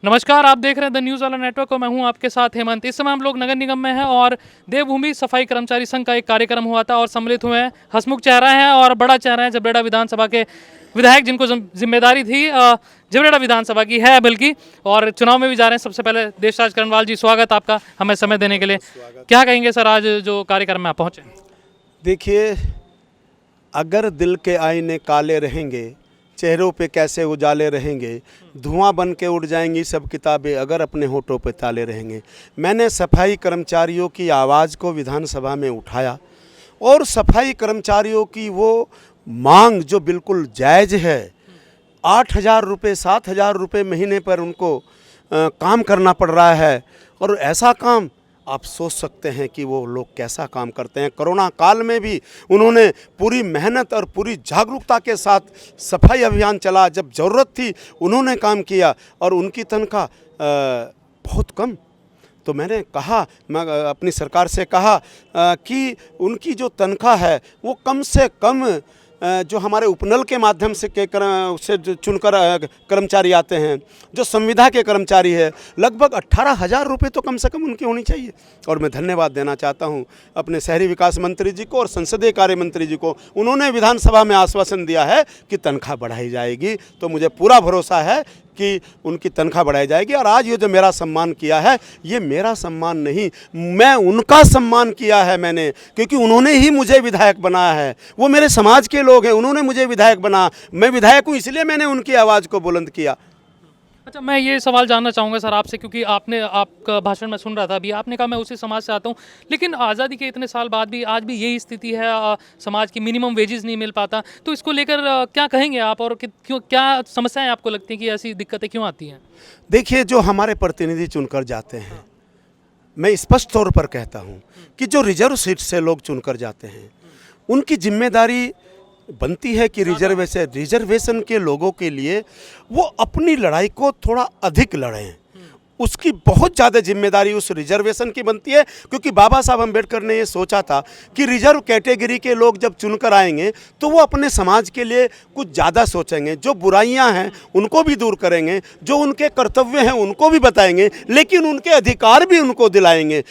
नमस्कार, आप देख रहे हैं द न्यूज़ वाला नेटवर्क और मैं हूं आपके साथ हेमंत। इस समय हम लोग नगर निगम में हैं और देवभूमि सफाई कर्मचारी संघ का एक कार्यक्रम हुआ था और सम्मिलित हुए हैं हंसमुख चेहरा है और बड़ा चेहरा है जबरेड़ा विधानसभा के विधायक, जिनको जिम्मेदारी थी जबरेड़ा विधानसभा की है बल्कि, और चुनाव में भी जा रहे हैं। सबसे पहले देशराज करणवाल जी, स्वागत आपका हमें समय देने के लिए। क्या कहेंगे सर, आज जो कार्यक्रम में आप पहुँचे? देखिए, अगर दिल के आईने काले रहेंगे, चेहरों पे कैसे उजाले रहेंगे, धुआं बन के उड़ जाएंगी सब किताबें अगर अपने होठों पे ताले रहेंगे। मैंने सफाई कर्मचारियों की आवाज़ को विधानसभा में उठाया और सफाई कर्मचारियों की वो मांग जो बिल्कुल जायज़ है, 8,000 रुपये 7,000 रुपये महीने पर उनको काम करना पड़ रहा है, और ऐसा काम आप सोच सकते हैं कि वो लोग कैसा काम करते हैं। कोरोना काल में भी उन्होंने पूरी मेहनत और पूरी जागरूकता के साथ सफाई अभियान चला, जब ज़रूरत थी उन्होंने काम किया, और उनकी तनख्वाह बहुत कम। तो मैंने कहा, मैं अपनी सरकार से कहा कि उनकी जो तनख्वाह है वो कम से कम जो हमारे उपनल के माध्यम से चुनकर कर्मचारी आते हैं, जो संविदा के कर्मचारी है, लगभग 18,000 रुपये तो कम से कम उनकी होनी चाहिए। और मैं धन्यवाद देना चाहता हूं अपने शहरी विकास मंत्री जी को और संसदीय कार्य मंत्री जी को। उन्होंने विधानसभा में आश्वासन दिया है कि तनख्वाह बढ़ाई जाएगी, तो मुझे पूरा भरोसा है कि उनकी तनख्वाह बढ़ाई जाएगी। और आज ये जो मेरा सम्मान किया है, ये मेरा सम्मान नहीं, मैं उनका सम्मान किया है मैंने, क्योंकि उन्होंने ही मुझे विधायक बनाया है। वो मेरे समाज के लोग हैं, उन्होंने मुझे विधायक बनाया। मैं विधायक हूँ इसलिए मैंने उनकी आवाज़ को बुलंद किया। अच्छा, मैं ये सवाल जानना चाहूँगा सर आपसे, क्योंकि आपका भाषण में सुन रहा था अभी, आपने कहा मैं उसी समाज से आता हूँ, लेकिन आज़ादी के इतने साल बाद भी आज भी यही स्थिति है, समाज की मिनिमम वेजेस नहीं मिल पाता। तो इसको लेकर क्या कहेंगे आप, और क्यों, क्या समस्याएं आपको लगती हैं कि ऐसी दिक्कतें क्यों आती हैं? देखिए, जो हमारे प्रतिनिधि चुनकर जाते हैं, मैं स्पष्ट तौर पर कहता हूँ कि जो रिजर्व सीट से लोग चुनकर जाते हैं, उनकी जिम्मेदारी बनती है कि रिजर्वेशन के लोगों के लिए वो अपनी लड़ाई को थोड़ा अधिक लड़ें। उसकी बहुत ज़्यादा जिम्मेदारी उस रिजर्वेशन की बनती है, क्योंकि बाबा साहब अम्बेडकर ने ये सोचा था कि रिजर्व कैटेगरी के लोग जब चुनकर आएंगे तो वो अपने समाज के लिए कुछ ज़्यादा सोचेंगे, जो बुराइयां हैं उनको भी दूर करेंगे, जो उनके कर्तव्य हैं उनको भी बताएंगे, लेकिन उनके अधिकार भी उनको दिलाएंगे।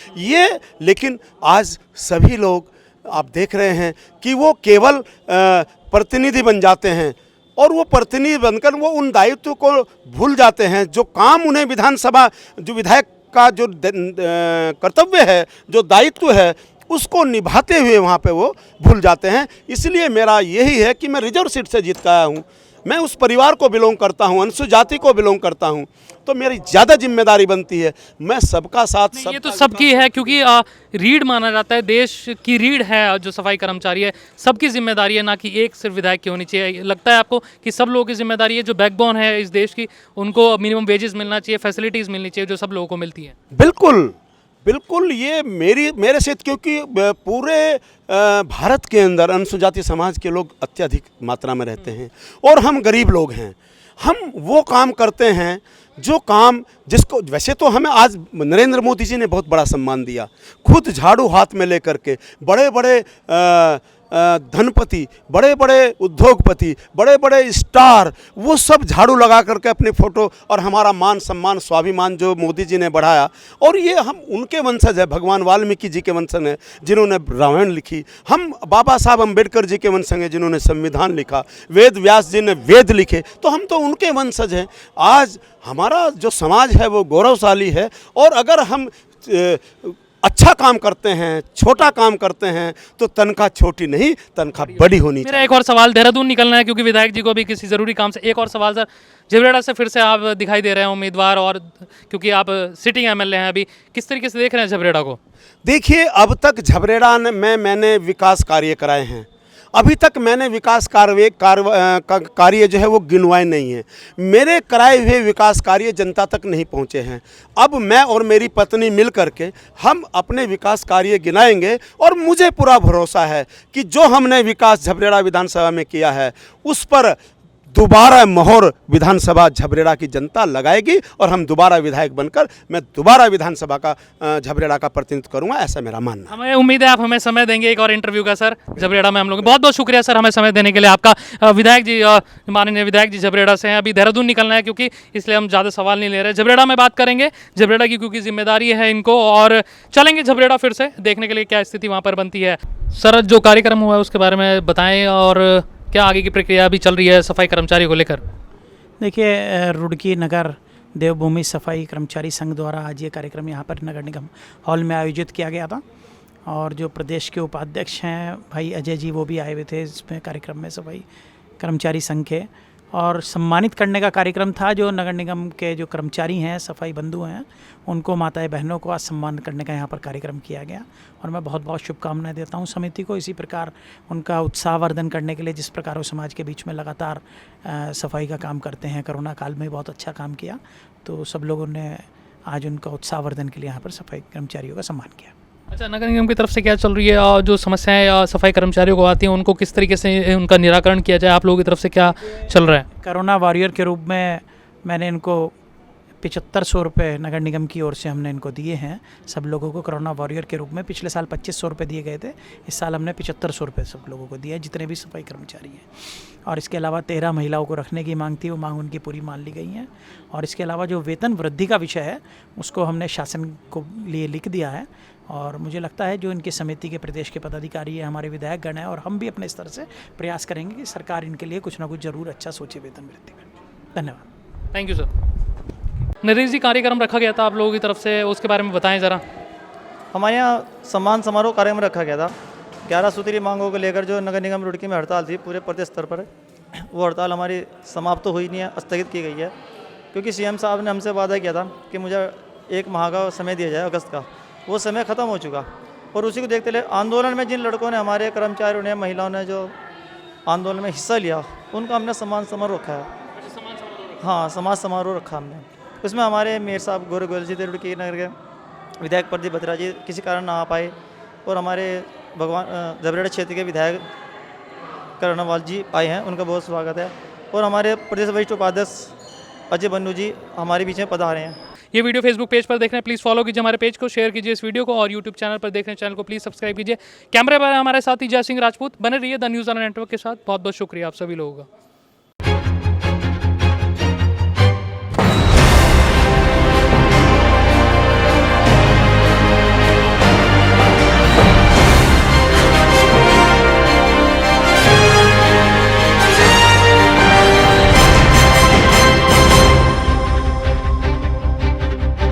लेकिन आज सभी लोग आप देख रहे हैं कि वो केवल प्रतिनिधि बन जाते हैं, और वो प्रतिनिधि बनकर वो उन दायित्व को भूल जाते हैं जो काम उन्हें विधानसभा, जो विधायक का जो कर्तव्य है, जो दायित्व है, उसको निभाते हुए वहाँ पे वो भूल जाते हैं। इसलिए मेरा यही है कि मैं रिजर्व सीट से जीत कर आया हूँ, मैं उस परिवार को बिलोंग करता हूँ, अनुसूचित जाति को बिलोंग करता हूँ, तो मेरी ज़्यादा जिम्मेदारी बनती है। मैं सबका साथ, ये तो सबकी है, क्योंकि रीढ़ माना जाता है, देश की रीढ़ है जो सफाई कर्मचारी है, सबकी जिम्मेदारी है, ना कि एक सिर्फ विधायक की होनी चाहिए। लगता है आपको कि सब लोगों की जिम्मेदारी है, जो बैकबोन है इस देश की, उनको मिनिमम वेजेस मिलना चाहिए, फैसिलिटीज़ मिलनी चाहिए जो सब लोगों को मिलती हैं? बिल्कुल बिल्कुल, ये मेरे से, क्योंकि पूरे भारत के अंदर अनुसूचित जाति समाज के लोग अत्यधिक मात्रा में रहते हैं और हम गरीब लोग हैं। हम वो काम करते हैं जो काम, जिसको वैसे तो हमें आज नरेंद्र मोदी जी ने बहुत बड़ा सम्मान दिया, खुद झाड़ू हाथ में लेकर के बड़े बड़े धनपति, बड़े बड़े उद्योगपति, बड़े बड़े स्टार, वो सब झाड़ू लगा करके अपने फ़ोटो, और हमारा मान सम्मान स्वाभिमान जो मोदी जी ने बढ़ाया। और ये हम उनके वंशज है, भगवान वाल्मीकि जी के वंशज हैं जिन्होंने रामायण लिखी, हम बाबा साहब अम्बेडकर जी के वंशज हैं जिन्होंने संविधान लिखा, वेद व्यास जी ने वेद लिखे, तो हम तो उनके वंशज हैं। आज हमारा जो समाज है वो गौरवशाली है, और अगर हम अच्छा काम करते हैं, छोटा काम करते हैं, तो तनख्वाह छोटी नहीं, तनख्वाह बड़ी होनी चाहिए। मेरा एक और सवाल, देहरादून निकलना है क्योंकि विधायक जी को भी किसी ज़रूरी काम से। एक और सवाल सर, जबरेड़ा से फिर से आप दिखाई दे रहे हैं उम्मीदवार, और क्योंकि आप सिटिंग एमएलए हैं अभी, किस तरीके से देख रहे हैं जबरेड़ा को? देखिए, अब तक जबरेड़ा में मैंने विकास कार्य कराए हैं, अभी तक मैंने विकास कार्य जो है वो गिनवाए नहीं हैं। मेरे कराए हुए विकास कार्य जनता तक नहीं पहुंचे हैं। अब मैं और मेरी पत्नी मिल करके हम अपने विकास कार्य गिनाएंगे, और मुझे पूरा भरोसा है कि जो हमने विकास जबरेड़ा विधानसभा में किया है उस पर दोबारा मोहर विधानसभा झबरेड़ा की जनता लगाएगी और हम दोबारा विधायक बनकर मैं दोबारा विधानसभा का झबरेड़ा का प्रतिनिधित्व करूंगा, ऐसा मेरा मानना है। हमें उम्मीद है आप हमें समय देंगे एक और इंटरव्यू का सर झबरेड़ा में हम लोग। बहुत बहुत शुक्रिया सर हमें समय देने के लिए आपका। विधायक जी माननीय विधायक जी झबरेड़ा से हैं, अभी देहरादून निकलना है क्योंकि इसलिए हम ज़्यादा सवाल नहीं ले रहे। झबरेड़ा में बात करेंगे, झबरेड़ा की क्योंकि जिम्मेदारी है इनको, और चलेंगे झबरेड़ा फिर से देखने के लिए क्या स्थिति वहाँ पर बनती है। सर जो कार्यक्रम हुआ है उसके बारे में बताएं और क्या आगे की प्रक्रिया अभी चल रही है सफाई कर्मचारियों को लेकर। देखिए, रुड़की नगर देवभूमि सफाई कर्मचारी संघ द्वारा आज ये कार्यक्रम यहाँ पर नगर निगम हॉल में आयोजित किया गया था, और जो प्रदेश के उपाध्यक्ष हैं भाई अजय जी वो भी आए हुए थे इसमें कार्यक्रम में सफाई कर्मचारी संघ के, और सम्मानित करने का कार्यक्रम था जो नगर निगम के जो कर्मचारी हैं, सफाई बंधु हैं, उनको, माताएं बहनों को आज सम्मान करने का यहाँ पर कार्यक्रम किया गया। और मैं बहुत बहुत शुभकामनाएं देता हूँ समिति को, इसी प्रकार उनका उत्साहवर्धन करने के लिए जिस प्रकार वो समाज के बीच में लगातार सफाई का काम करते हैं। कोरोना काल में बहुत अच्छा काम किया, तो सब लोगों ने आज उनका उत्साहवर्धन के लिए यहाँ पर सफाई कर्मचारियों का सम्मान किया। अच्छा, नगर निगम की तरफ से क्या चल रही है और जो समस्याएं सफाई कर्मचारियों को आती हैं उनको किस तरीके से उनका निराकरण किया जाए, आप लोगों की तरफ से क्या चल रहा है? कोरोना वॉरियर के रूप में मैंने इनको 7500 रुपये नगर निगम की ओर से हमने इनको दिए हैं सब लोगों को कोरोना वॉरियर के रूप में। पिछले साल 2500 रुपये दिए गए थे, इस साल हमने 7500 रुपये सब लोगों को दिए हैं जितने भी सफाई कर्मचारी हैं। और इसके अलावा 13 महिलाओं को रखने की मांग थी, वो मांग उनकी पूरी मान ली गई हैं। और इसके अलावा जो वेतन वृद्धि का विषय है उसको हमने शासन को लिए लिख दिया है, और मुझे लगता है जो इनकी समिति के प्रदेश के पदाधिकारी हैं, हमारे विधायक गण हैं, और हम भी अपने स्तर से प्रयास करेंगे कि सरकार इनके लिए कुछ ना कुछ ज़रूर अच्छा सोचे वेतन वृद्धि में। धन्यवाद। Thank you sir. Naresh ji, कार्यक्रम रखा गया था आप लोगों की तरफ से, उसके बारे में बताएं ज़रा। हमारे यहाँ सम्मान समारोह कार्यक्रम रखा गया था। 11 सूत्रीय मांगों को लेकर जो नगर निगम रुड़की में हड़ताल थी पूरे प्रदेश स्तर पर, वो हड़ताल हमारी समाप्त तो हुई नहीं है, स्थगित की गई है, क्योंकि सीएम साहब ने हमसे वादा किया था कि मुझे 1 माह का समय दिया जाए अगस्त का। वो समय ख़त्म हो चुका, और उसी को देखते हुए आंदोलन में जिन लड़कों ने, हमारे कर्मचारियों ने, महिलाओं ने जो आंदोलन में हिस्सा लिया, उनका हमने सम्मान समारोह रखा है। हाँ, समाज समारोह रखा हमने। उसमें हमारे मेयर साहब गौरव गोयल जी थे, रुड़की नगर के विधायक प्रदीप बत्रा जी किसी कारण ना आ पाए, और हमारे भगवान झबरेड़ा क्षेत्र के विधायक कर्णवाल जी आए हैं, उनका बहुत स्वागत है। और हमारे प्रदेश वरिष्ठ उपाध्यक्ष अजय बन्नू जी हमारे बीच में पधारे हैं। ये वीडियो फेसबुक पेज पर देख रहे हैं, प्लीज़ फॉलो कीजिए हमारे पेज को, शेयर कीजिए इस वीडियो को, और यूट्यूब चैनल पर देख रहे हैं चैनल को प्लीज़ सब्सक्राइब कीजिए। कैमरे पर हमारे साथ ही जय सिंह राजपूत, बने रहिए द न्यूज़ ऑन नेटवर्क के साथ। बहुत बहुत शुक्रिया आप सभी लोगों का।